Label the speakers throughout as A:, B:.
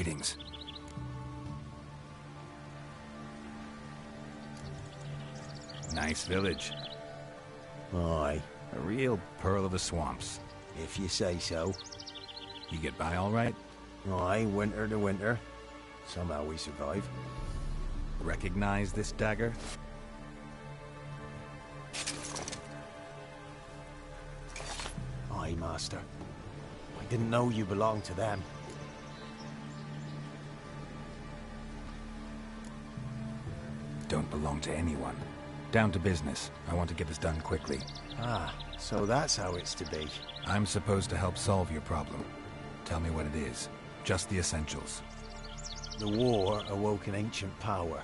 A: Greetings. Nice village.
B: Aye,
A: A real pearl of the swamps.
B: if you say so.
A: You get by all right?
B: Aye, winter to winter. Somehow we survive.
A: Recognize this dagger?
B: Aye, master. I didn't know you belonged to them.
A: Don't belong to anyone. Down to business. I want to get this done quickly.
B: Ah, so that's how it's to be.
A: I'm supposed to help solve your problem. Tell me what it is. Just the essentials.
B: The war awoke an ancient power.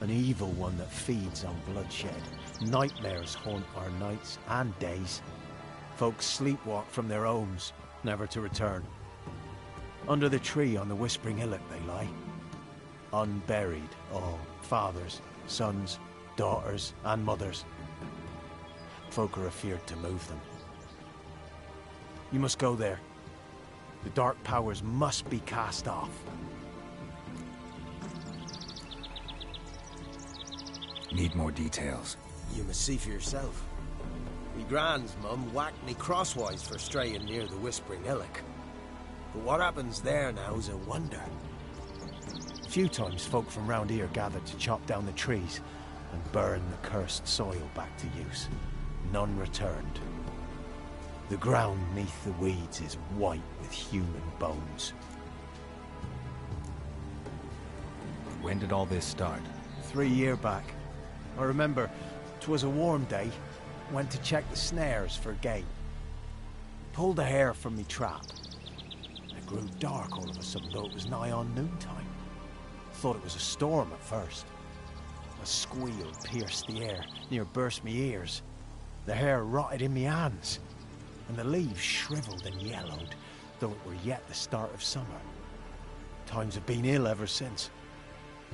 B: An evil one that feeds on bloodshed. Nightmares haunt our nights and days. Folks sleepwalk from their homes, never to return. Under the tree on the Whispering Hillock they lie. Unburied, all. Fathers, sons, daughters, and mothers. Folk are afeared to move them. You must go there. The dark powers must be cast off.
A: Need more details.
C: You must see for yourself. Me grand's mum whacked me crosswise for straying near the Whispering Hillock. But what happens there now is a wonder.
B: Few times folk from round here gathered to chop down the trees and burn the cursed soil back to use. None returned. The ground neath the weeds is white with human bones.
A: When did all this start?
B: 3 years back. I remember 'twas a warm day. Went to check the snares for game. Pulled a hare from me trap. It grew dark all of a sudden, though it was nigh on noontime. Thought it was a storm at first. A squeal pierced the air, near burst me ears. The hair rotted in me hands, and the leaves shriveled and yellowed, though it were yet the start of summer. Times have been ill ever since.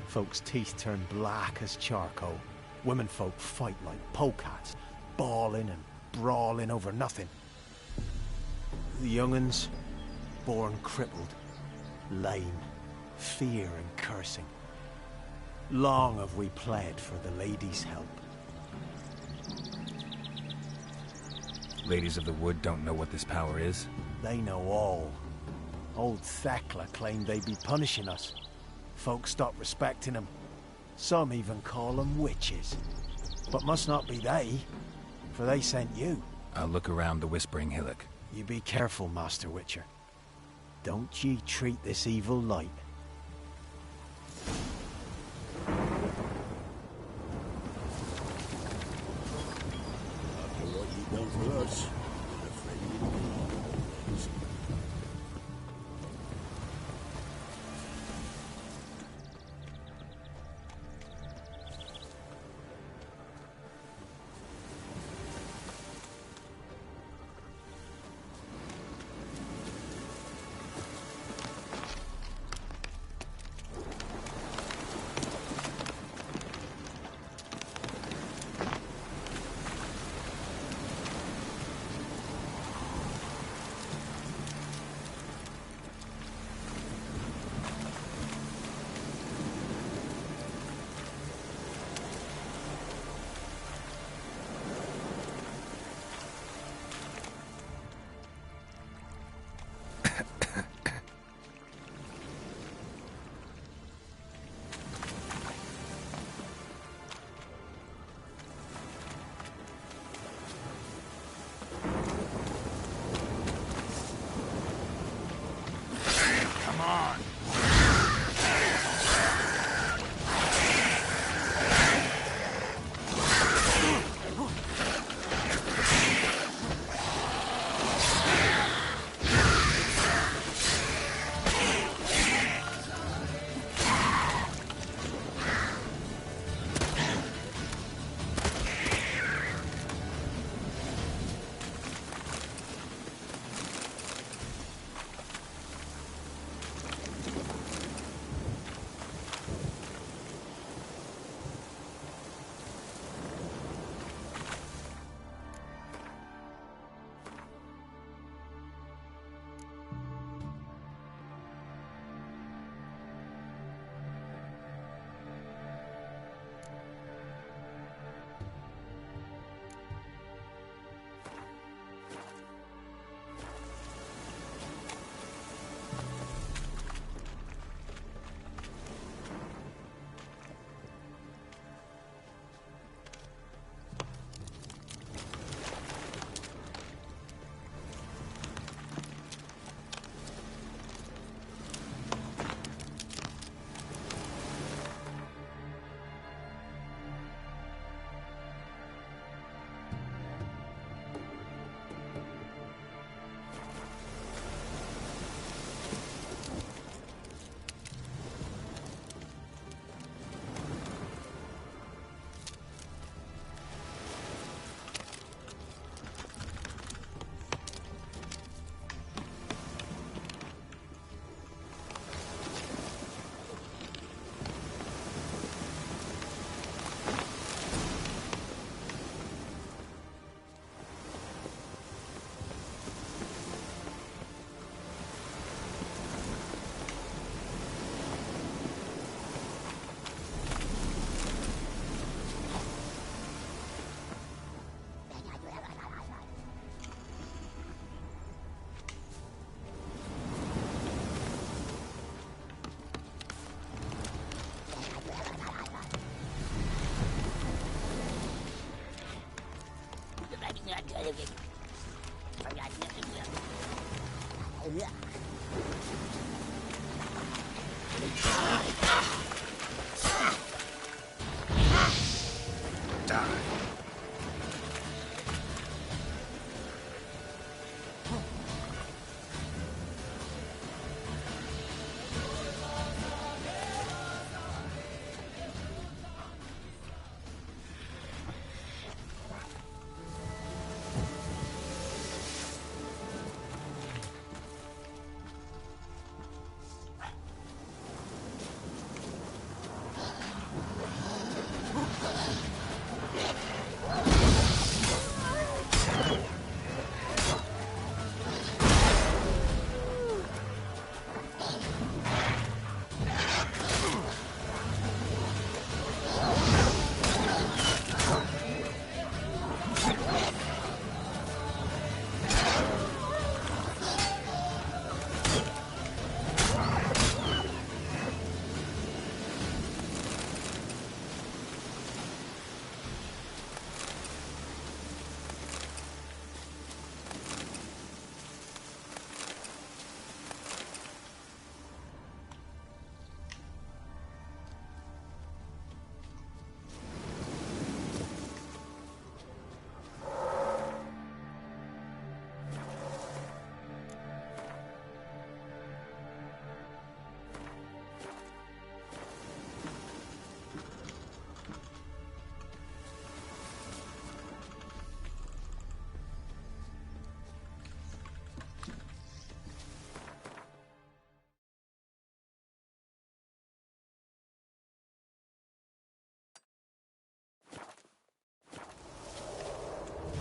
B: Folks' teeth turned black as charcoal. Women folk fight like polecats, bawling and brawling over nothing. The young'uns, born crippled, lame, fear and cursing. Long have we pled for the lady's help.
A: Ladies of the Wood don't know what this power is?
B: They know all. Old Thekla claimed they'd be punishing us. Folk stopped respecting them. Some even call them witches. But must not be they, for they sent you.
A: I'll look around the Whispering Hillock.
B: You be careful, Master Witcher. Don't ye treat this evil light.
C: After what you done for us, we're afraid you'd be.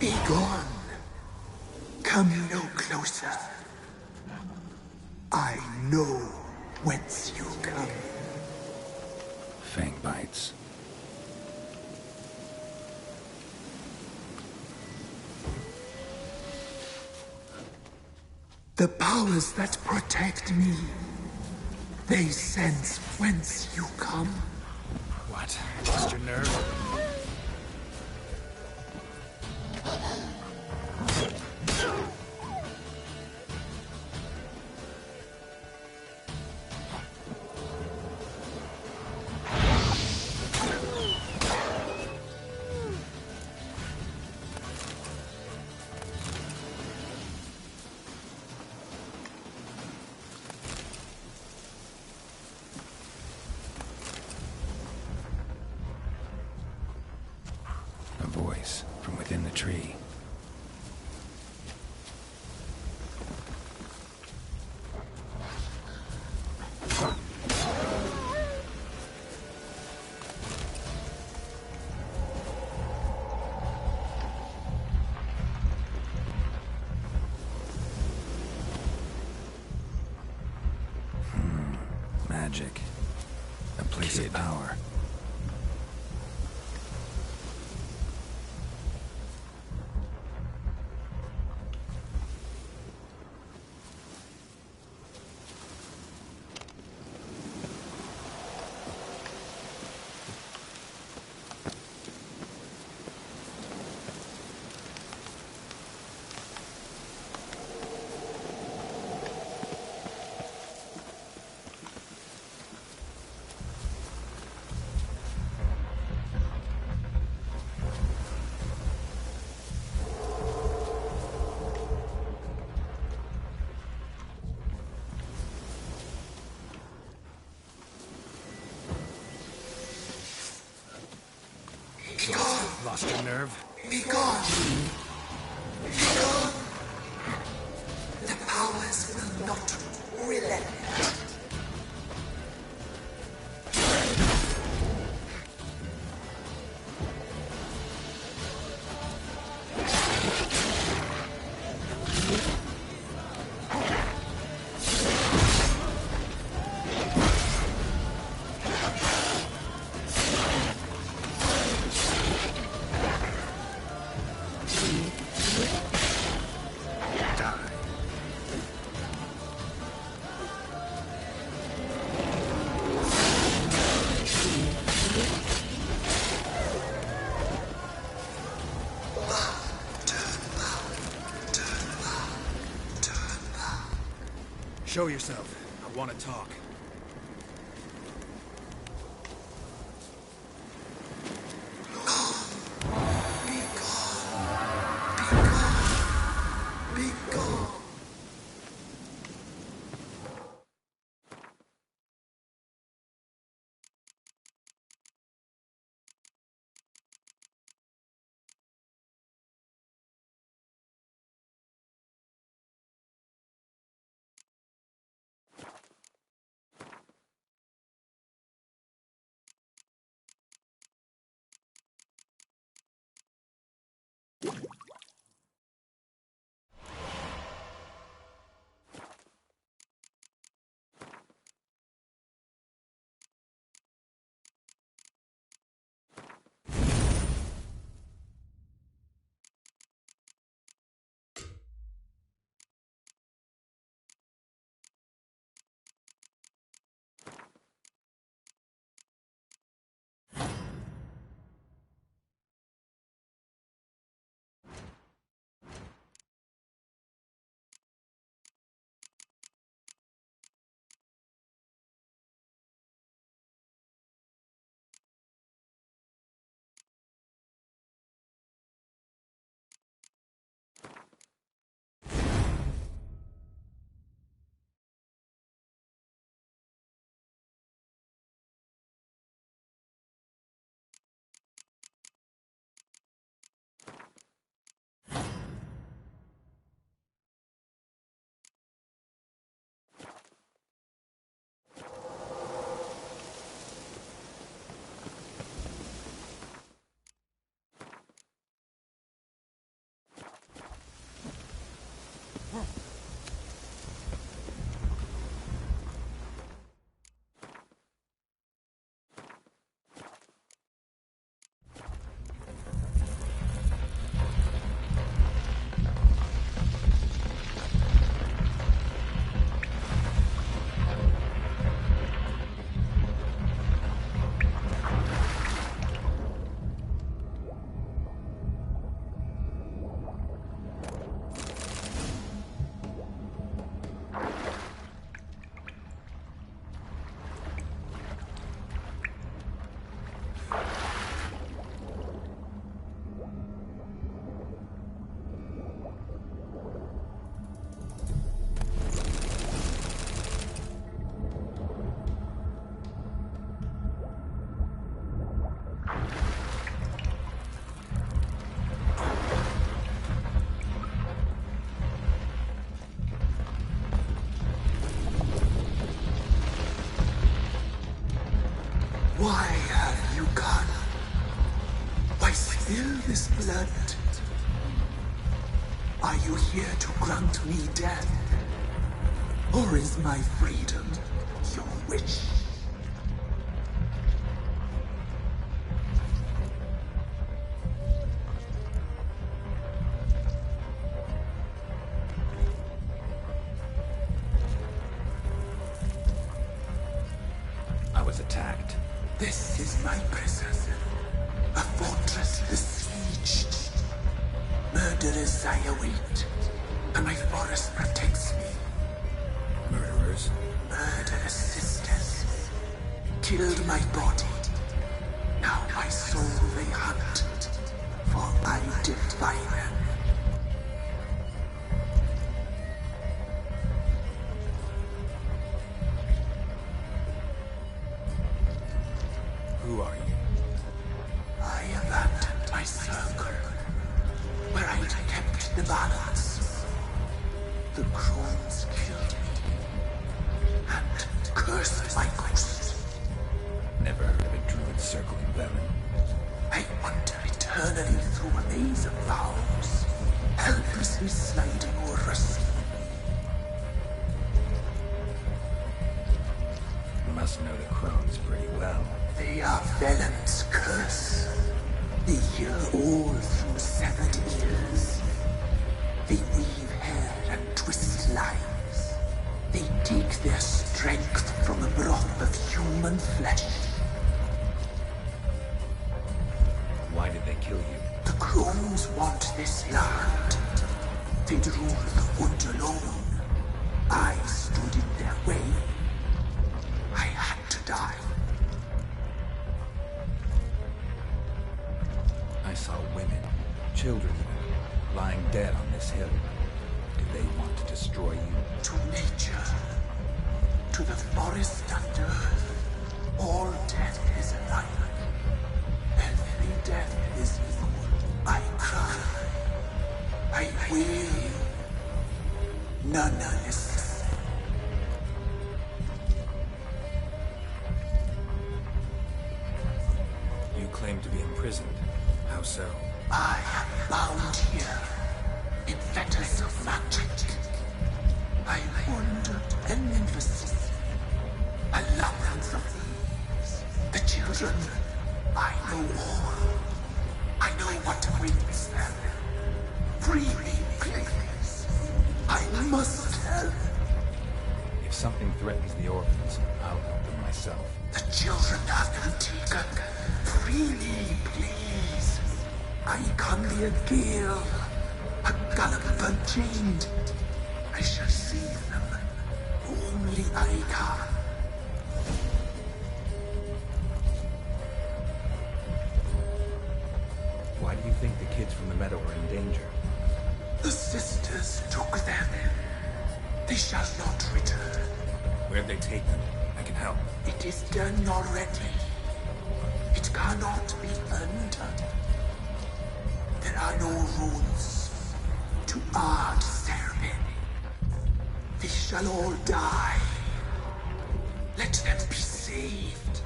D: Be gone. Come no closer. I know whence you come.
A: Fang bites.
D: The powers that protect me, they sense whence you come.
B: What? Lost your nerve?
A: A voice from within the tree. Magic. A place of power.
B: Lost your nerve?
D: Be gone. Be gone. The powers will not relent.
A: Show yourself. I want to talk.
D: Why have you gone? Why spill this blood? Are you here to grant me death? Or is my freedom your wish?
A: I was attacked.
D: This is my prison, a fortress besieged. Murderers I await, and my forest protects me.
A: Murderers?
D: Murderous sisters killed my body. Now my soul they hunt, for I defy them.
A: Who are you?
D: I abandoned my circle, where I'd kept the balance. The crones killed me, and cursed my ghost.
A: Never heard of a druid circling Venom.
D: I wander eternally through a maze of vows, helplessly sliding o'er a sea.
A: You must know the crones pretty well.
D: They are Venom's curse. They hear all through severed ears. They weave hair and twist lives. They take their strength from the broth of human flesh.
A: Why did they kill you?
D: The crones want this land. They'd rule the wood alone. I stood in
A: I saw women, children even, lying dead on this hill. Do they want to destroy you?
D: To nature, to the forest and earth, all death is life. Every death is evil. I cry. I wail. None listens.
A: You claim to be imprisoned. How so?
D: I am bound here in fetters of magic. I wandered an emphasis, a labyrinth of thieves. The children, I know all. I know what awaits them. Free me, please. I must help.
A: If something threatens the orphans, I'll help them myself.
D: The children have been taken. Free me, please. I can be a gale, a gallop unchained. I shall save them. Only I can.
A: Why do you think the kids from the meadow are in danger?
D: The sisters took them. They shall not return.
A: Where'd they take them? I can help.
D: It is done already. It cannot be undone. There are no rules to our disturbing. They shall all die. Let them be saved.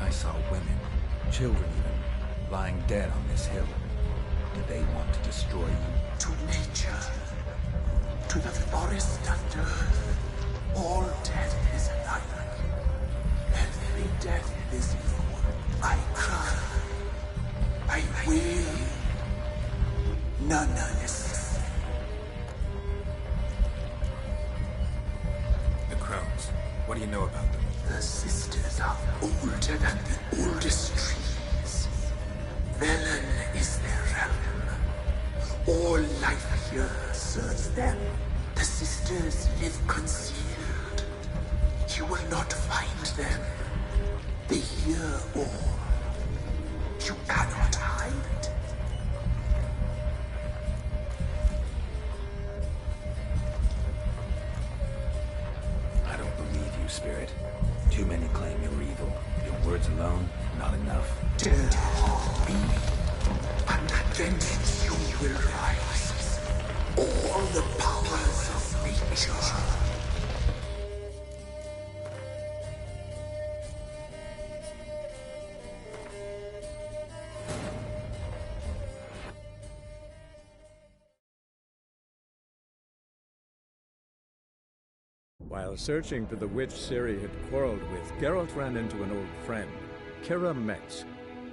A: I saw women, children even, lying dead on this hill. Do they want to destroy you?
D: To nature, to the forest and earth, all death is life. Every death is evil. I cry. I wail. None listens.
A: The crows. What do you know about them?
D: The sisters are older than the oldest trees. Velen is their realm. All life here serves them. The sisters live concealed. You will not find them. They hear all. You cannot hide.
A: I don't believe you, Spirit. Too many claim you're evil. Your words alone, not enough.
D: Dare harm me, and against you will rise all the powers of nature.
E: While searching for the witch Ciri had quarreled with, Geralt ran into an old friend, Kira Metz.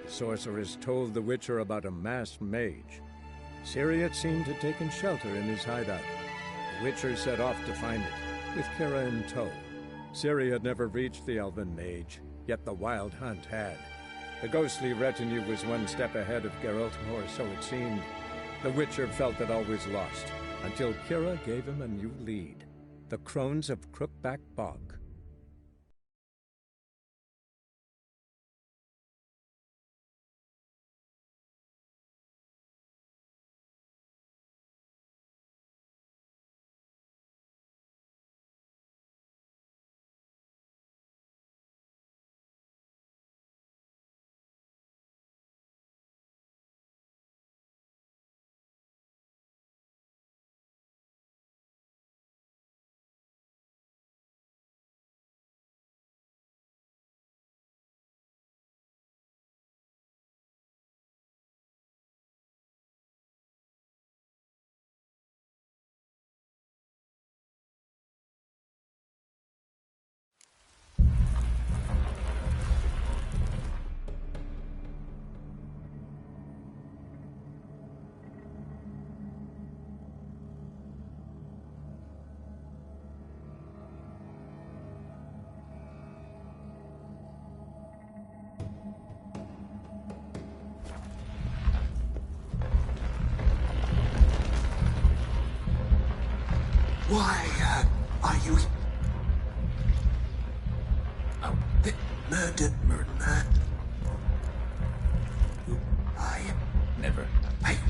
E: The sorceress told the Witcher about a masked mage. Ciri, it seemed, had taken shelter in his hideout. The Witcher set off to find it, with Kira in tow. Ciri had never reached the elven mage, yet the wild hunt had. The ghostly retinue was one step ahead of Geralt, or so it seemed. The Witcher felt that all was lost, until Kira gave him a new lead. The Crones of Crookback Bog.
D: Why are you...
A: Oh,
D: The murder. I
A: never.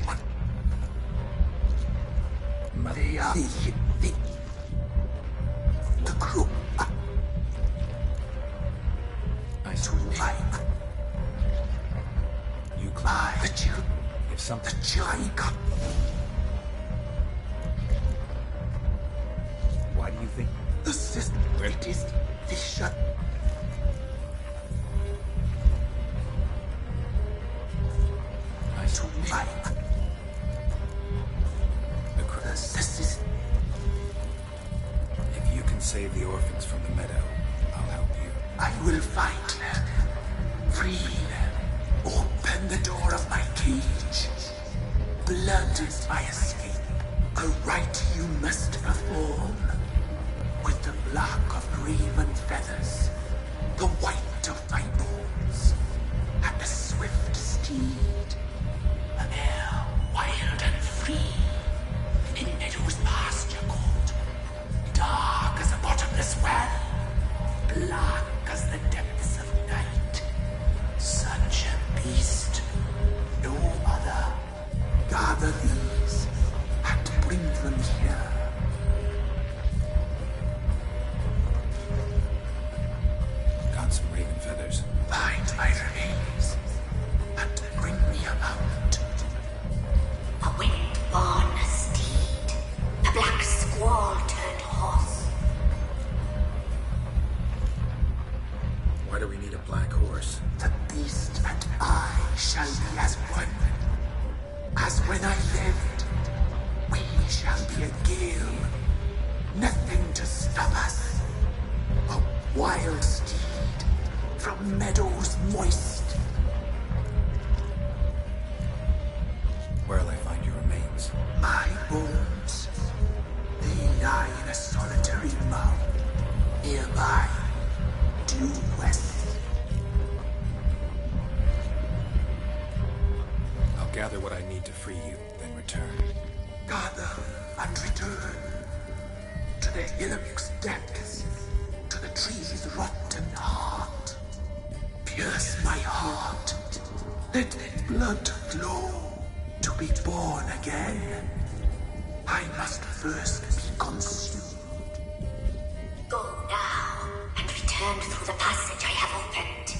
D: want.
A: Mother.
D: They are the crew.
A: I
D: To
A: see.
D: find
A: You climb.
D: the children.
A: If something.
D: The children.
A: Why do you think?
D: The system.
A: Where?
D: It is the shut.
A: I see.
D: To find
A: The
D: the system.
A: If you can save the orphans from the meadow, I'll help you.
D: I will find them. Free them. Open the door of my cage. Blood is my escape. A rite you must perform. With the black of raven feathers, the white of my bones, and a swift steed. An air wild and free, in meadows pasture cold, dark as a bottomless well, black as the depths of night. Such a beast, no other. Gather these and bring them here.
A: Got some raven feathers.
D: Find my remains and bring me a mount.
F: A wind-born steed, a black squall turned horse.
A: Why do we need a black horse?
D: The beast and I shall be as one. As when I lived, we shall be a gale. Nothing to stop us. A wild steed from meadows moist.
A: Where'll I find your remains?
D: My bones, they lie in a solitary mound. Nearby, due west.
A: I'll gather what I need to free you, then return.
D: Gather and return to the Hillock's depths, to the tree's rotten heart. Pierce my heart, let blood flow to be born again. I must first be consumed.
F: Go now, and return through the passage I have opened.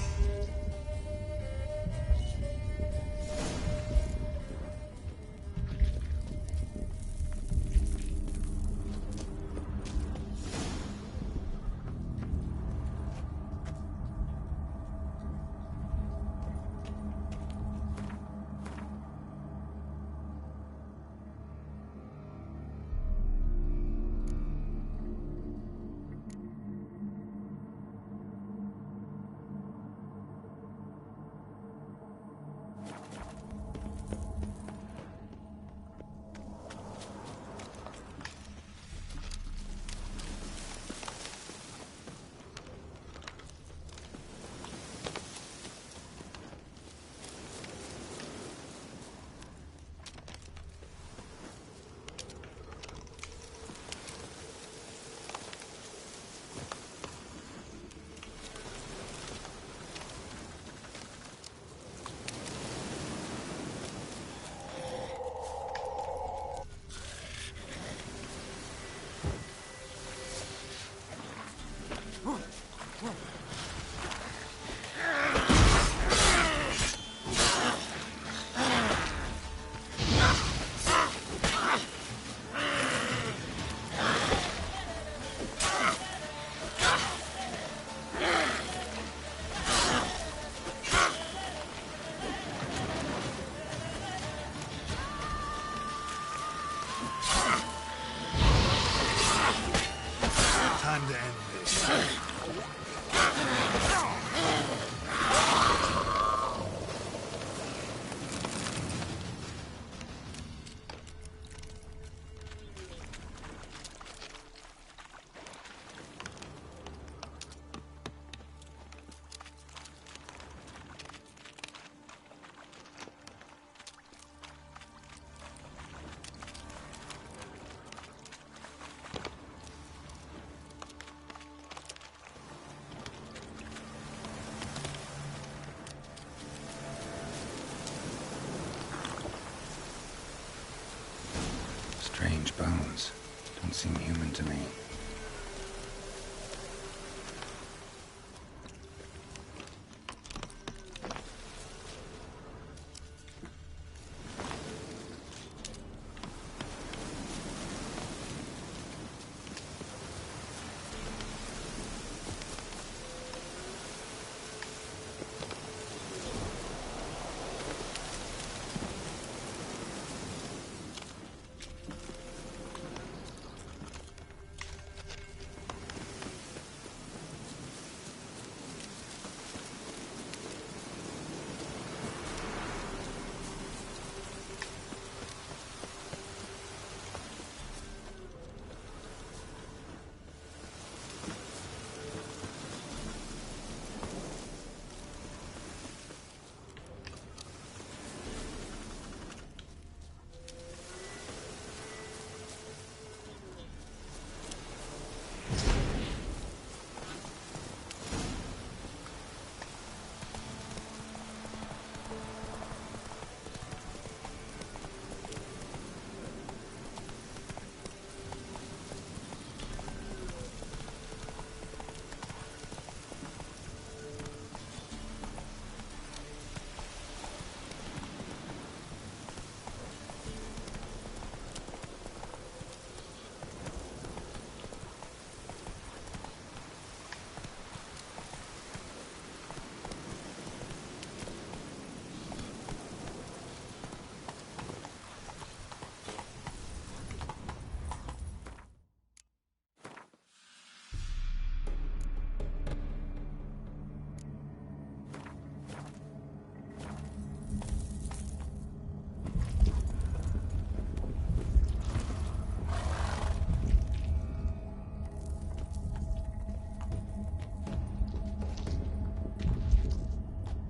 A: strange bones. Don't seem human to me.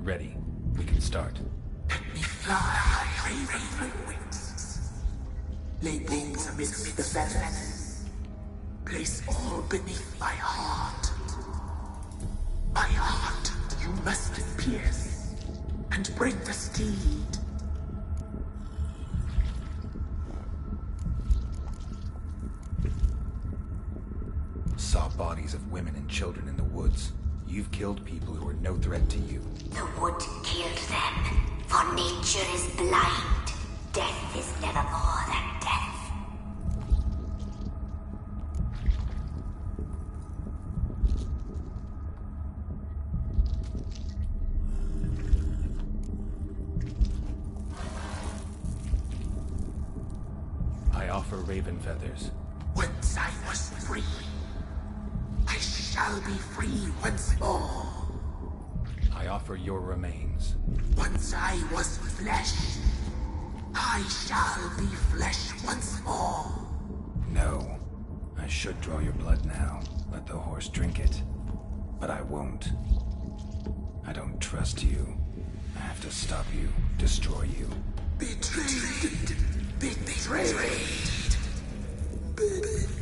A: Ready. We can start.
D: Let me fly, raven wings. Lay wings amidst the feathers. Place all beneath my heart. My heart you must pierce, and bring the steed.
A: Saw bodies of women and children in the woods. You've killed people who are no threat to you.
F: The wood killed them, for nature is blind. Death is never more than death.
A: I offer raven feathers.
D: Once I was free, I shall be free once more.
A: I offer your remains.
D: Once I was flesh, I shall be flesh once more.
A: No. I should draw your blood now. Let the horse drink it. But I won't. I don't trust you. I have to stop you, destroy you.
D: Betrayed! Betrayed! Betrayed!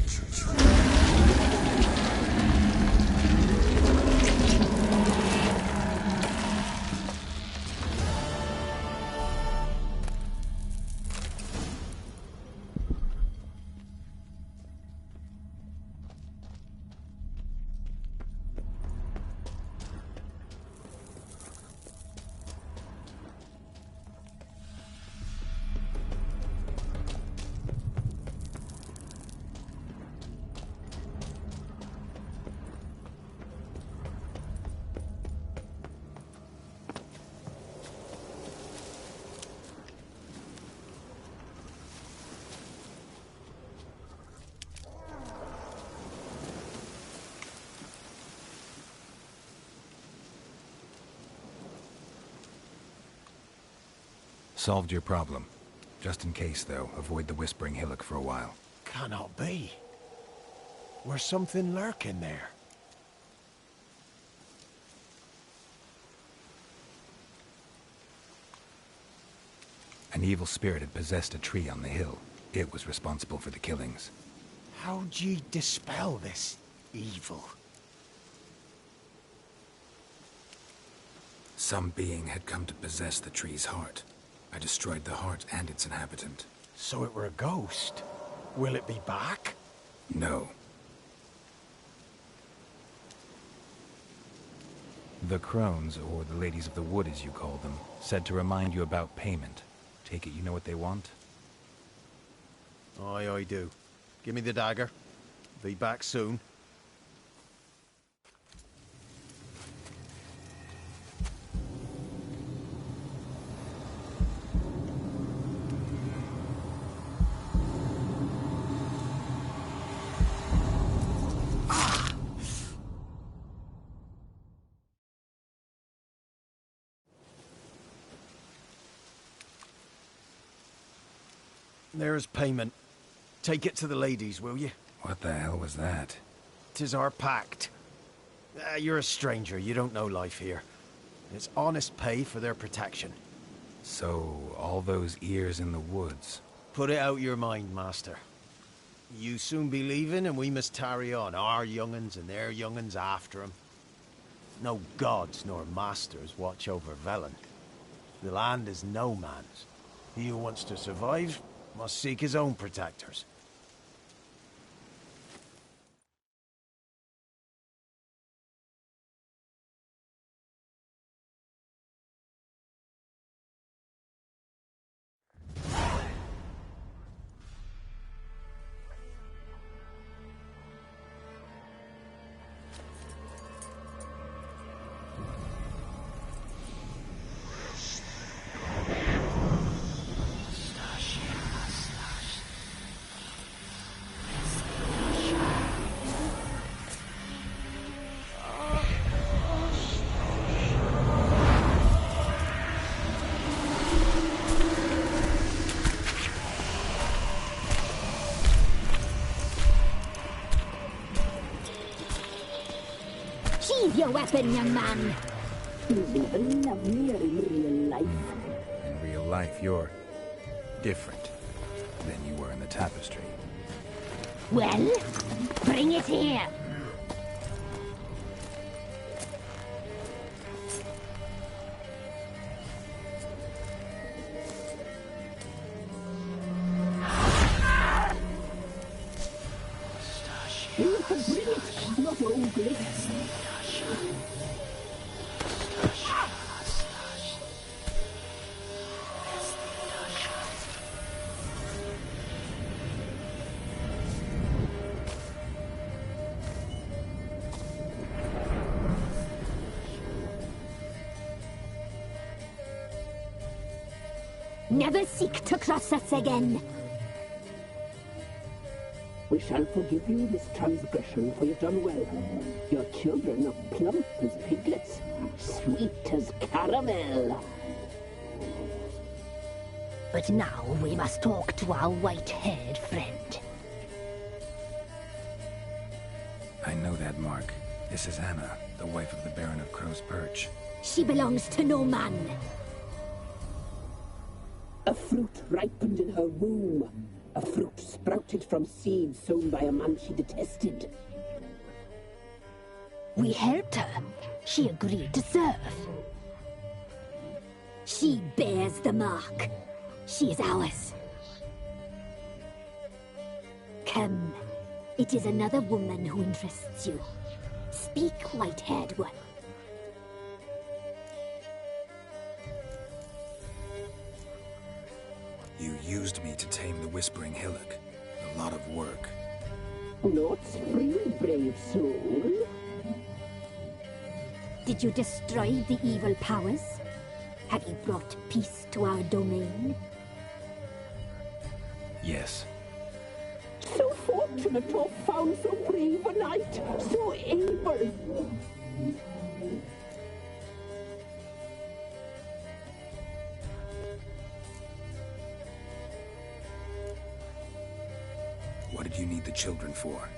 A: Solved your problem. Just in case, though, avoid the Whispering Hillock for a while.
B: Cannot be. Where's something lurking there?
A: An evil spirit had possessed a tree on the hill. It was responsible for the killings.
B: How'd ye dispel this evil?
A: Some being had come to possess the tree's heart. I destroyed the heart and its inhabitant.
B: So it were a ghost? Will it be back?
A: No. The crones, or the ladies of the wood as you call them, said to remind you about payment. Take it you know what they want?
B: Aye, I do. Give me the dagger. Be back soon. There's payment. Take it to the ladies, will you?
A: What the hell was that?
B: 'Tis our pact. You're a stranger, you don't know life here. It's honest pay for their protection.
A: So, all those ears in the woods.
B: Put it out your mind, master. You soon be leaving and we must tarry on, our young'uns and their young'uns after 'em. No gods nor masters watch over Velen. The land is no man's. He who wants to survive must seek his own protectors.
F: Sheathe your weapon, young man.
D: You'll even lovelier in real life.
A: In real life, you're different than you were in the tapestry.
F: Well, bring it here.
D: You can bring it, not ugly.
F: Never seek to cross us again.
D: We shall forgive you this transgression, for you've done well. Your children are plump as piglets, sweet as caramel.
F: But now we must talk to our white-haired friend.
A: I know that mark. This is Anna, the wife of the Baron of Crow's Perch.
F: She belongs to no man.
D: A fruit ripened in her womb. A fruit sprouted from seeds sown by a man she detested.
F: We helped her. She agreed to serve. She bears the mark. She is ours. Come. It is another woman who interests you. Speak, white-haired one.
A: You used me to tame the Whispering Hillock. A lot of work.
D: Naught's free, brave soul.
F: Did you destroy the evil powers? Have you brought peace to our domain?
A: Yes.
D: So fortunate to have found so brave a knight, so able.
A: What did you need the children for?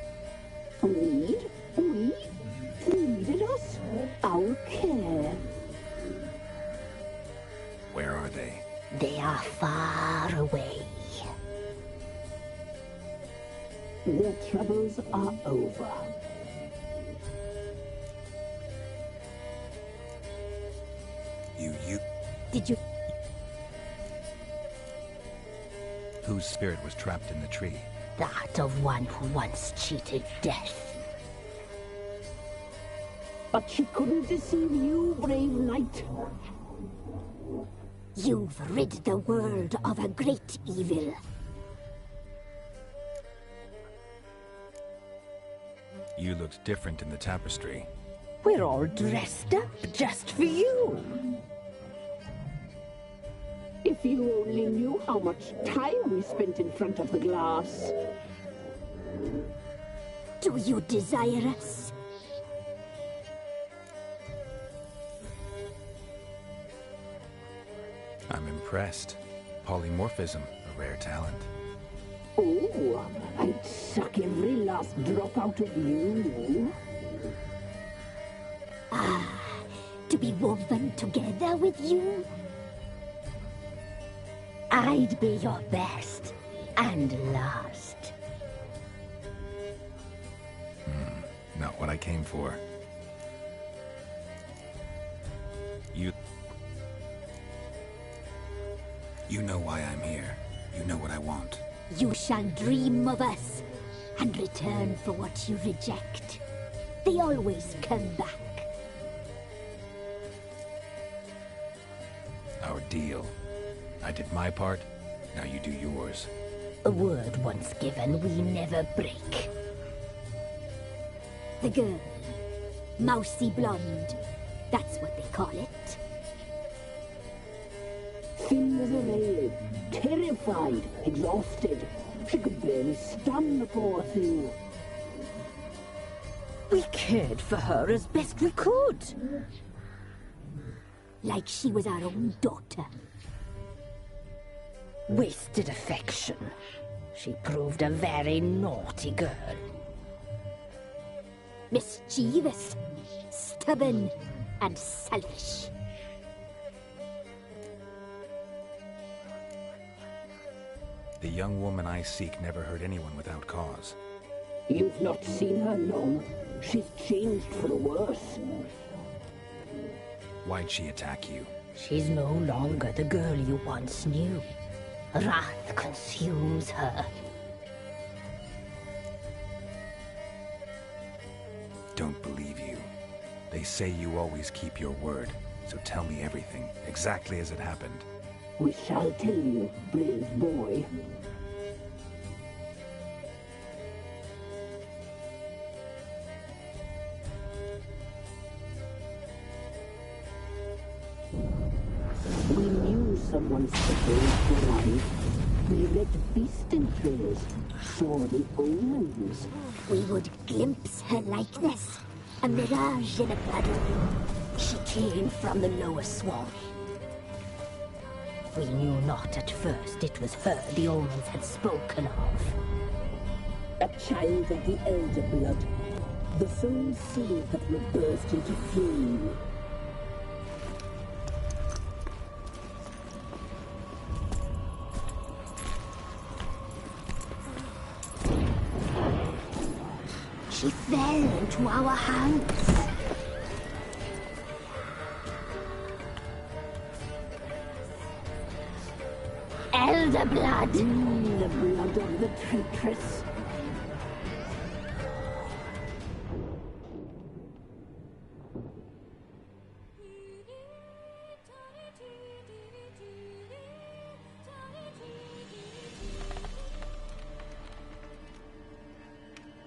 D: We needed us, our care.
A: Where are they?
F: They are far away.
D: Their troubles are over.
A: You...
F: Did you...
A: Whose spirit was trapped in the tree?
F: that of one who once cheated death.
G: But she couldn't deceive you, brave knight.
F: You've rid the world of a great evil.
A: You looked different in the tapestry.
G: We're all dressed up just for you. If you only knew how much time we spent in front of the glass.
F: Do you desire us?
A: I'm impressed. Polymorphism, a rare talent.
G: Oh, I'd suck every last drop out of you.
F: To be woven together with you? I'd be your best and last.
A: Not what I came for. You know why I'm here. You know what I want.
F: You shall dream of us and return for what you reject. They always come back.
A: Our deal. I did my part, now you do yours.
F: A word once given, we never break. The girl. Mousy blonde. That's what they call it.
G: Thin as a rail, terrified, exhausted. She could barely stand, the poor thing.
F: We cared for her as best we could. Like she was our own daughter.
G: Wasted affection. She proved a very naughty girl.
F: Mischievous, stubborn, and selfish.
A: The young woman I seek never hurt anyone without cause.
G: You've not seen her long. She's changed for the worse.
A: Why'd she attack you?
F: She's no longer the girl you once knew. Wrath consumes her.
A: Don't believe you. They say you always keep your word, so tell me everything, exactly as it happened.
G: We shall tell you, brave boy. We knew someone special arrived. We read beast entrails, saw the omens.
F: We would glimpse her likeness, a mirage in a puddle. She came from the lower swamp. We knew not at first it was her the omens had spoken of.
G: A child of the elder blood, the soul seed that will burst into flame.
F: She fell into our hands. Elder blood!
G: The blood of the traitress.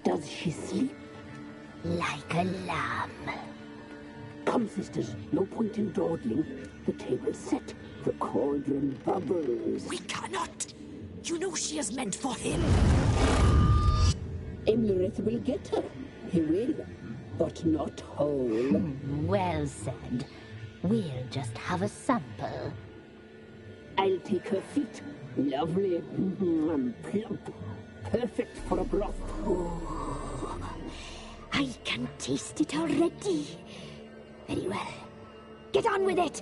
G: Does she sleep?
F: Like a lamb.
G: Come, sisters, no point in dawdling. The table's set, the cauldron bubbles.
H: We cannot! You know she is meant for him!
G: Emlyrith will get her. He will, but not whole.
F: Well said. We'll just have a sample.
G: I'll take her feet. Lovely and plump. Perfect for a broth.
F: I can taste it already. Very well. Get on with it!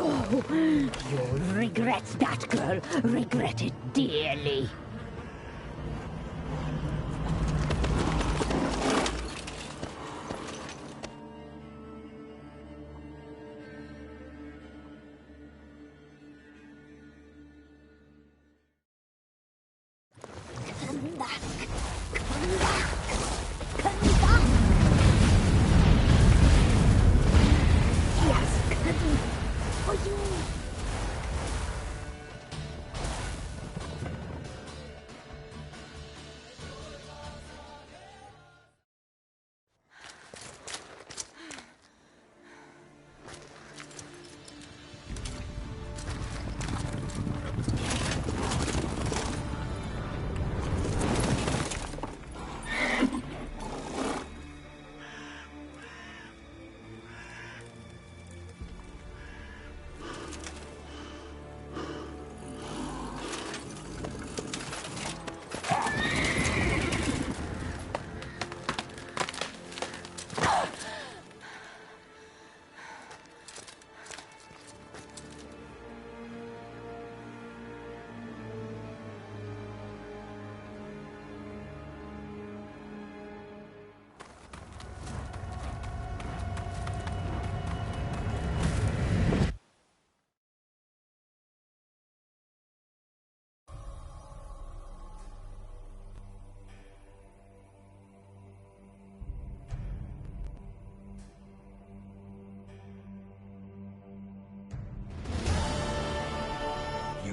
F: Oh, you'll regret that, girl. Regret it dearly.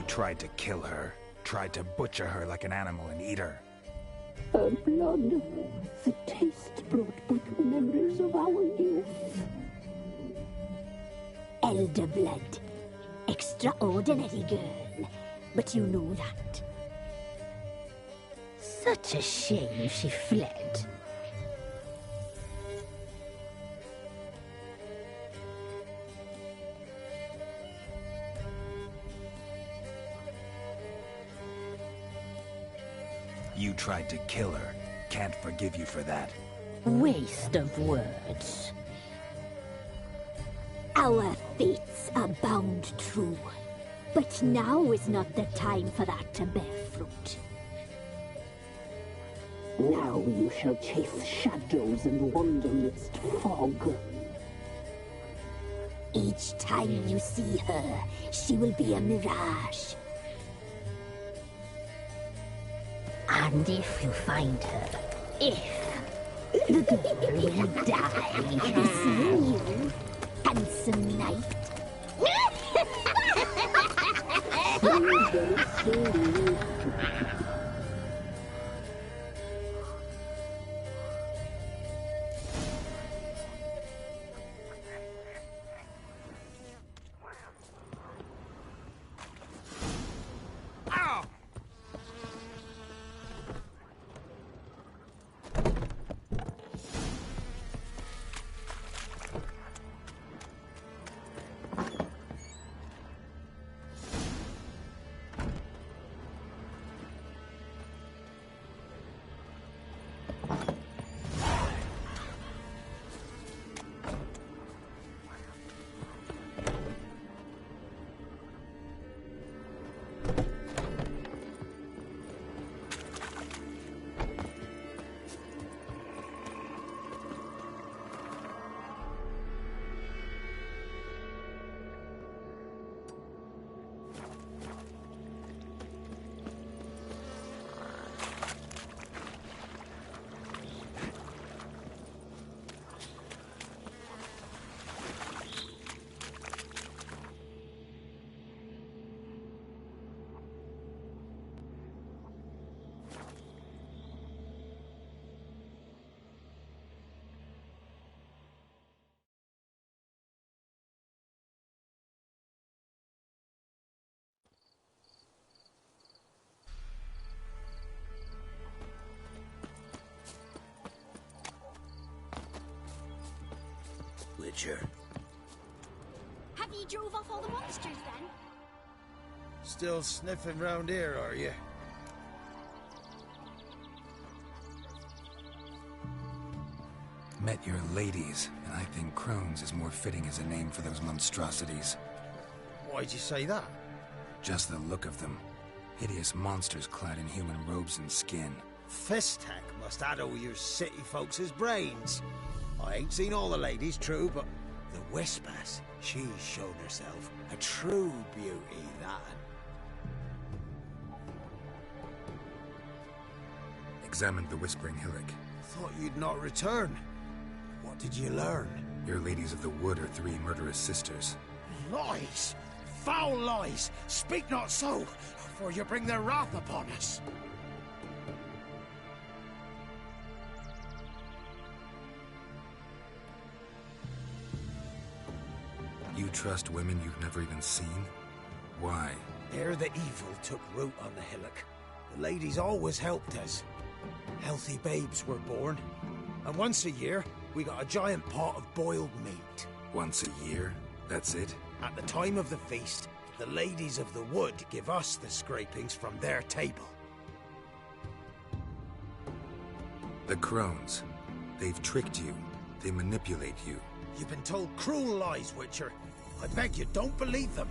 A: tried to kill her. Tried to butcher her like an animal and eat her.
G: Her blood, the taste brought back memories of our youth.
F: Elder blood. Extraordinary girl. But you know that. Such a shame she fled.
A: You tried to kill her. Can't forgive you for that.
F: Waste of words. Our fates are bound true. But now is not the time for that to bear fruit.
G: Now you shall chase shadows and wander midst fog.
F: Each time you see her, she will be a mirage. And if you find her, the girl will die. This you, handsome knight.
C: Witcher.
H: Have you drove off all the monsters then?
C: Still sniffing round here, are you?
A: Met your ladies, and I think Crones is more fitting as a name for those monstrosities.
C: Why'd you say that?
A: Just the look of them. Hideous monsters clad in human robes and skin.
C: Fistek must addle your city folks' brains. I ain't seen all the ladies, true, but the Wispass, she's shown herself a true beauty, that.
A: Examined the Whispering Hillock.
C: Thought you'd not return. What did you learn?
A: Your ladies of the wood are 3 murderous sisters.
C: Lies! Foul lies! Speak not so, for you bring their wrath upon us.
A: You trust women you've never even seen? Why?
C: Ere the evil took root on the hillock, the ladies always helped us. Healthy babes were born, and once a year, we got a giant pot of boiled meat.
A: Once a year? That's it?
C: At the time of the feast, the ladies of the wood give us the scrapings from their table.
A: The Crones. They've tricked you. They manipulate you.
C: You've been told cruel lies, Witcher. I beg you, don't believe them.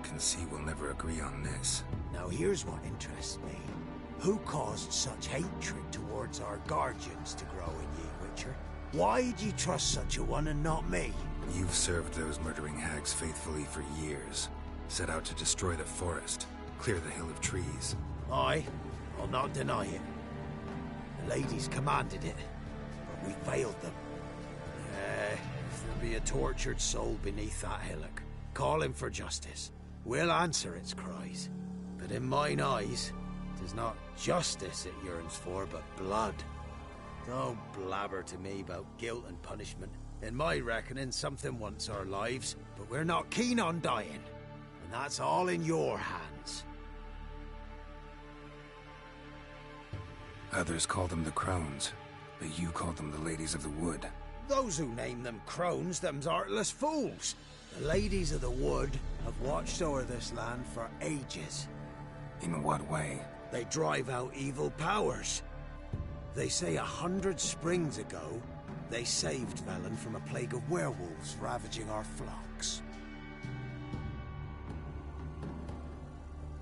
A: Can see we'll never agree on this.
C: Now here's what interests me. Who caused such hatred towards our guardians to grow in ye, Witcher? Why'd you trust such a one and not me?
A: You've served those murdering hags faithfully for years. Set out to destroy the forest, clear the hill of trees.
C: I'll not deny it. The ladies commanded it, but we failed them. If be a tortured soul beneath that hillock, calling for justice. We'll answer its cries. But in mine eyes, 'tis not justice it yearns for, but blood. Don't blabber to me about guilt and punishment. In my reckoning, something wants our lives, but we're not keen on dying. And that's all in your hands.
A: Others call them the Crones, but you call them the Ladies of the Wood.
C: Those who name them crones, them's artless fools. The Ladies of the Wood have watched over this land for ages.
A: In what way?
C: They drive out evil powers. They say 100 springs ago, they saved Velen from a plague of werewolves ravaging our flocks.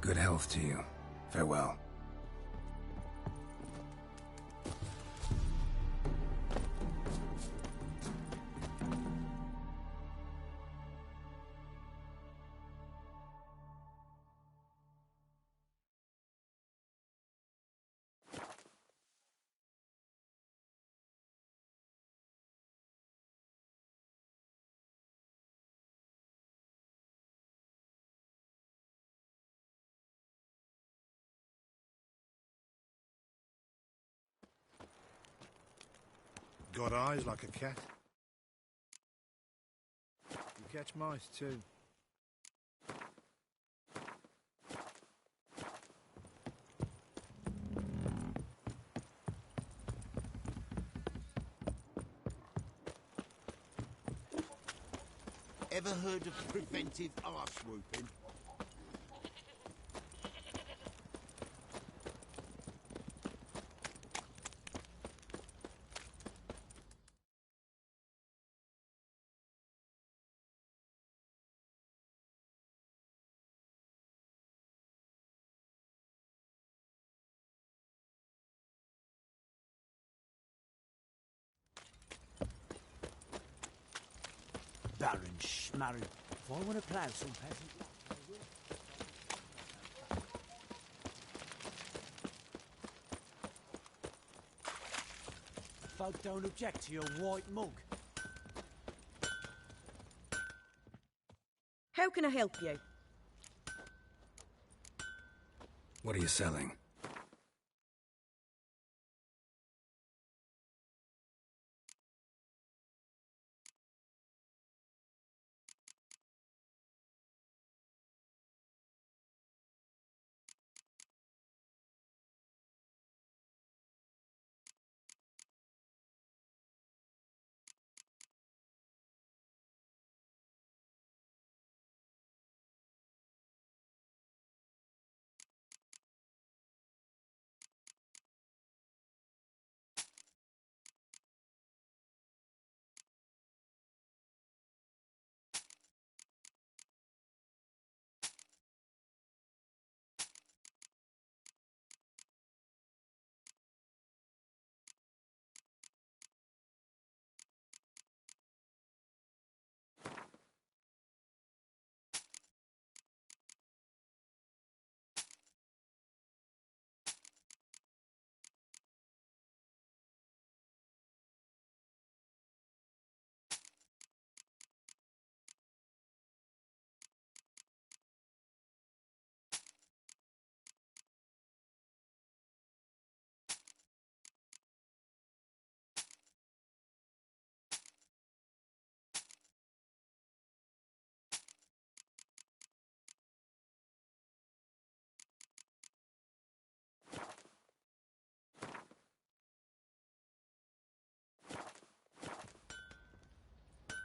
A: Good health to you. Farewell.
I: Got eyes like a cat. You catch mice too.
J: Ever heard of preventive arse whooping?
B: Baron Schmarren. If I want to plough some peasant land, I will. Folk don't object to your white mug.
K: How can I help you?
A: What are you selling?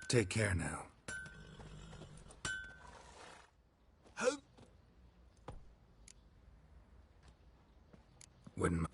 A: Take care now. Wouldn't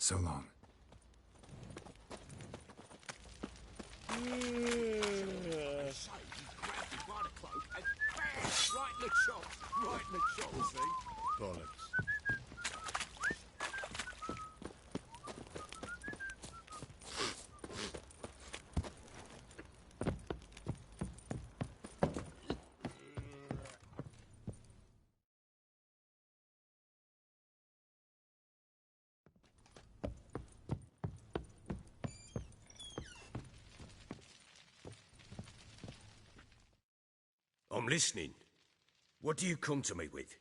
A: So long.
J: So he grabbed him by the cloak and bam! Right in the chops. Right in the chops, see?
I: Bollocks.
J: I'm listening. What do you come to me with?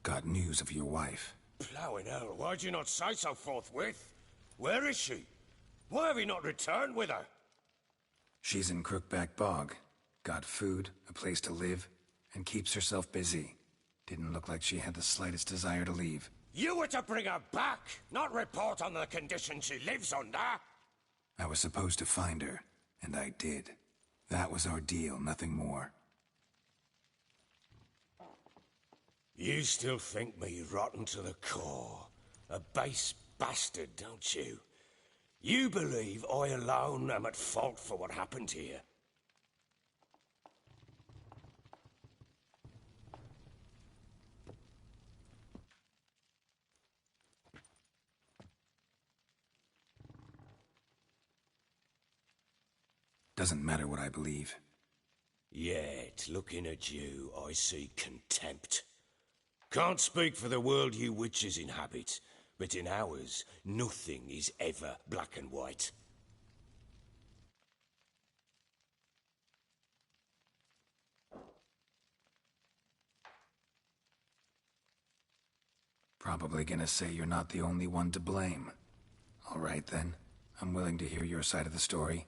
A: Got news of your wife.
J: Plowing hell, why'd you not say so forthwith? Where is she? Why have you not returned with her?
A: She's in Crookback Bog. Got food, a place to live, and keeps herself busy. Didn't look like she had the slightest desire to leave.
J: You were to bring her back, not report on the conditions she lives under.
A: I was supposed to find her, and I did. That was our deal, nothing more.
J: You still think me rotten to the core. A base bastard, don't you? You believe I alone am at fault for what happened here.
A: Doesn't matter what I believe.
J: Yet, looking at you, I see contempt. Can't speak for the world you witches inhabit, but in ours, nothing is ever black and white.
A: Probably gonna say you're not the only one to blame. All right then, I'm willing to hear your side of the story.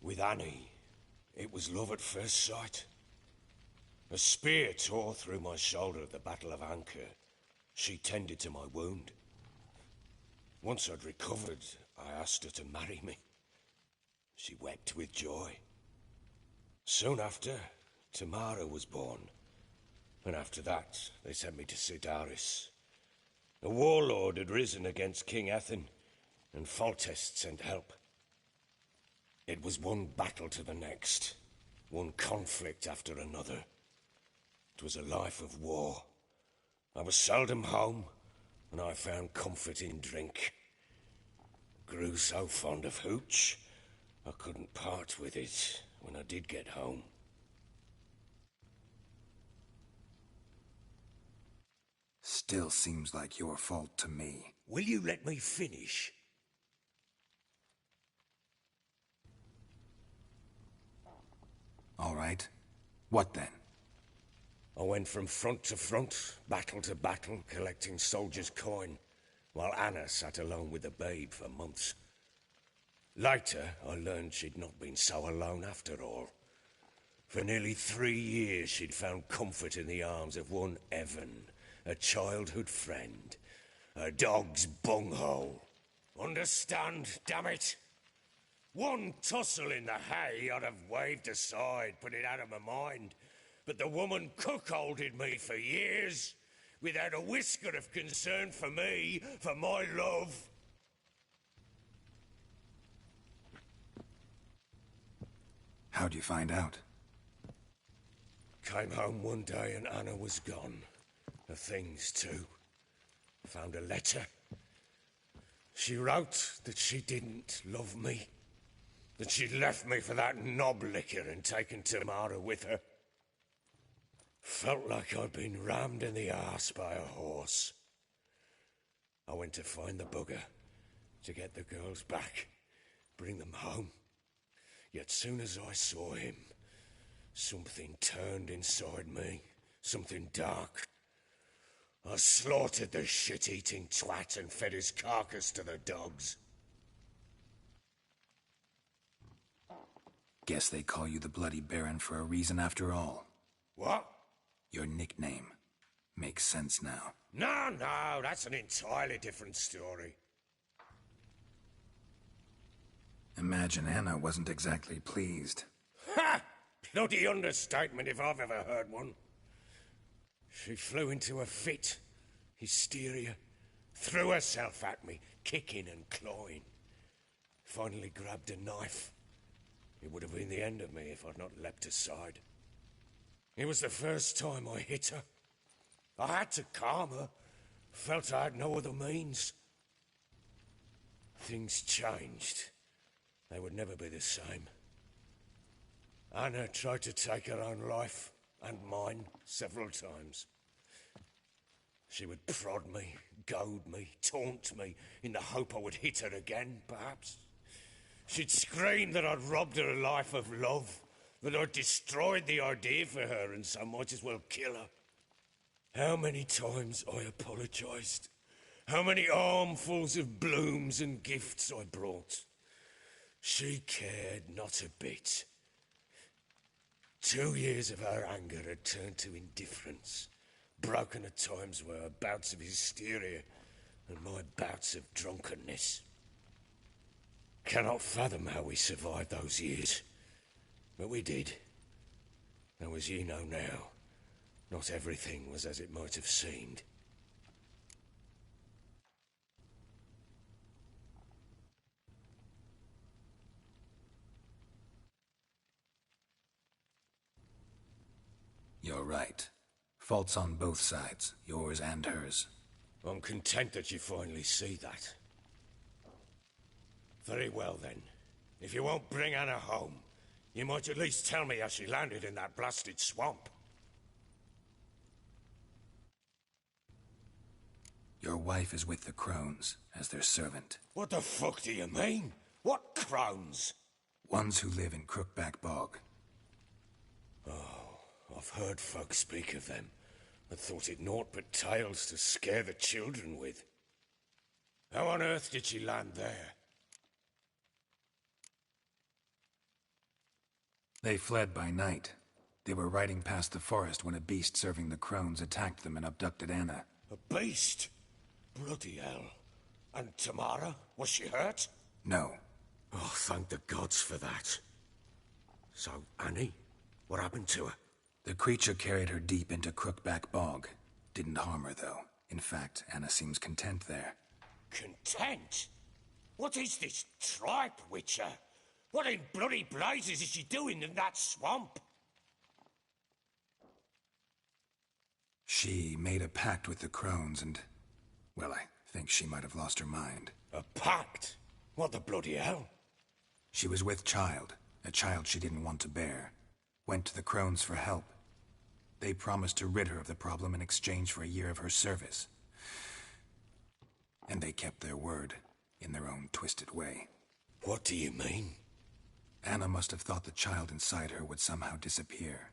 J: With Annie, it was love at first sight. A spear tore through my shoulder at the Battle of Anchor. She tended to my wound. Once I'd recovered, I asked her to marry me. She wept with joy. Soon after, Tamara was born. And after that, they sent me to Sidaris. A warlord had risen against King Ethan, and Foltest sent help. It was one battle to the next, one conflict after another. It was a life of war. I was seldom home, and I found comfort in drink. Grew so fond of hooch, I couldn't part with it when I did get home.
A: Still seems like your fault to me.
J: Will you let me finish?
A: All right. What then?
J: I went from front to front, battle to battle, collecting soldiers' coin, while Anna sat alone with the babe for months. Later, I learned she'd not been so alone after all. For nearly 3 years, she'd found comfort in the arms of one Evan, a childhood friend, a dog's bunghole. Understand, damn it? One tussle in the hay I'd have waved aside, put it out of my mind. But the woman cuckolded me for years, without a whisker of concern for me, for my love.
A: How'd you find out?
J: Came home one day and Anna was gone. Her things too. Found a letter. She wrote that she didn't love me. That she'd left me for that knob licker and taken Tamara with her. Felt like I'd been rammed in the arse by a horse. I went to find the bugger, to get the girls back, bring them home. Yet soon as I saw him, something turned inside me, something dark. I slaughtered the shit-eating twat and fed his carcass to the dogs.
A: Guess they call you the Bloody Baron for a reason after all.
J: What?
A: Your nickname. Makes sense now.
J: No, that's an entirely different story.
A: Imagine Anna wasn't exactly pleased.
J: Ha! Bloody understatement if I've ever heard one. She flew into a fit, hysteria, threw herself at me, kicking and clawing. Finally grabbed a knife. It would have been the end of me if I'd not leapt aside. It was the first time I hit her. I had to calm her. Felt I had no other means. Things changed. They would never be the same. Anna tried to take her own life, and mine, several times. She would prod me, goad me, taunt me, in the hope I would hit her again, perhaps. She'd scream that I'd robbed her life of love, that I'd destroyed the idea for her, and so might as well kill her. How many times I apologised. How many armfuls of blooms and gifts I brought. She cared not a bit. 2 years of her anger had turned to indifference, broken at times were her bouts of hysteria and my bouts of drunkenness. Cannot fathom how we survived those years, but we did. Though as you know now, not everything was as it might have seemed.
A: You're right. Faults on both sides, yours and hers.
J: I'm content that you finally see that. Very well then. If you won't bring Anna home, you might at least tell me how she landed in that blasted swamp.
A: Your wife is with the Crones, as their servant.
J: What the fuck do you mean? What crones?
A: Ones who live in Crookback Bog.
J: Oh, I've heard folk speak of them, but thought it naught but tales to scare the children with. How on earth did she land there?
A: They fled by night. They were riding past the forest when a beast serving the Crones attacked them and abducted Anna.
J: A beast? Bloody hell. And Tamara? Was she hurt?
A: No.
J: Oh, thank the gods for that. So, Annie? What happened to her?
A: The creature carried her deep into Crookback Bog. Didn't harm her, though. In fact, Anna seems content there.
J: Content? What is this tripe, Witcher? What in bloody blazes is she doing in that swamp?
A: She made a pact with the Crones and... well, I think she might have lost her mind.
J: A pact? What the bloody hell?
A: She was with child, a child she didn't want to bear. Went to the Crones for help. They promised to rid her of the problem in exchange for a year of her service. And they kept their word, in their own twisted way.
J: What do you mean?
A: Anna must have thought the child inside her would somehow disappear.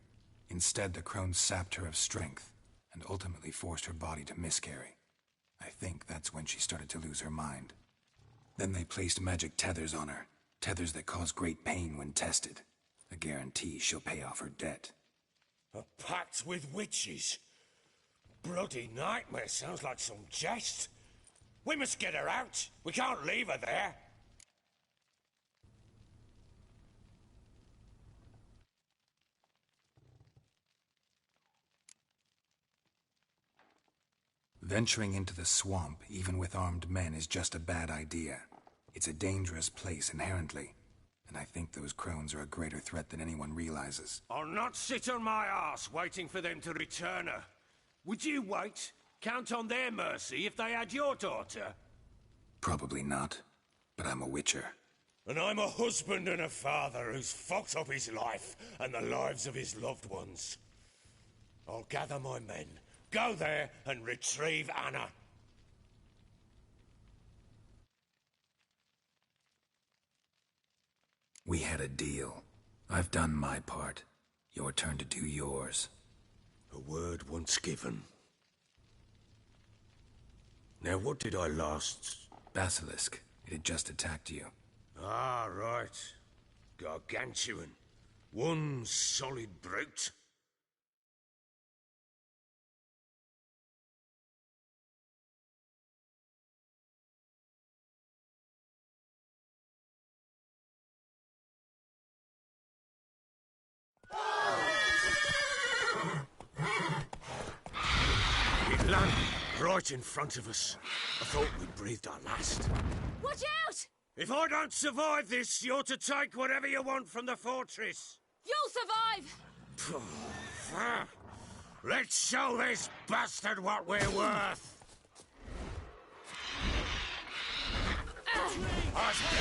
A: Instead, the Crones sapped her of strength, and ultimately forced her body to miscarry. I think that's when she started to lose her mind. Then they placed magic tethers on her, tethers that cause great pain when tested. A guarantee she'll pay off her debt.
J: A pact with witches? Bloody nightmare, sounds like some jest. We must get her out. We can't leave her there.
A: Venturing into the swamp, even with armed men, is just a bad idea. It's a dangerous place inherently, and I think those Crones are a greater threat than anyone realizes.
J: I'll not sit on my arse waiting for them to return her. Would you wait? Count on their mercy if they had your daughter?
A: Probably not, but I'm a witcher.
J: And I'm a husband and a father who's fucked up his life and the lives of his loved ones. I'll gather my men, go there and retrieve Anna.
A: We had a deal. I've done my part. Your turn to do yours.
J: A word once given. Now what did I last...
A: Basilisk. It had just attacked you.
J: Ah, right. Gargantuan. One solid brute. land, right in front of us. I thought we'd breathed our last.
H: Watch out!
J: If I don't survive this, you're to take whatever you want from the fortress.
H: You'll survive!
J: Let's show this bastard what we're worth. Us go.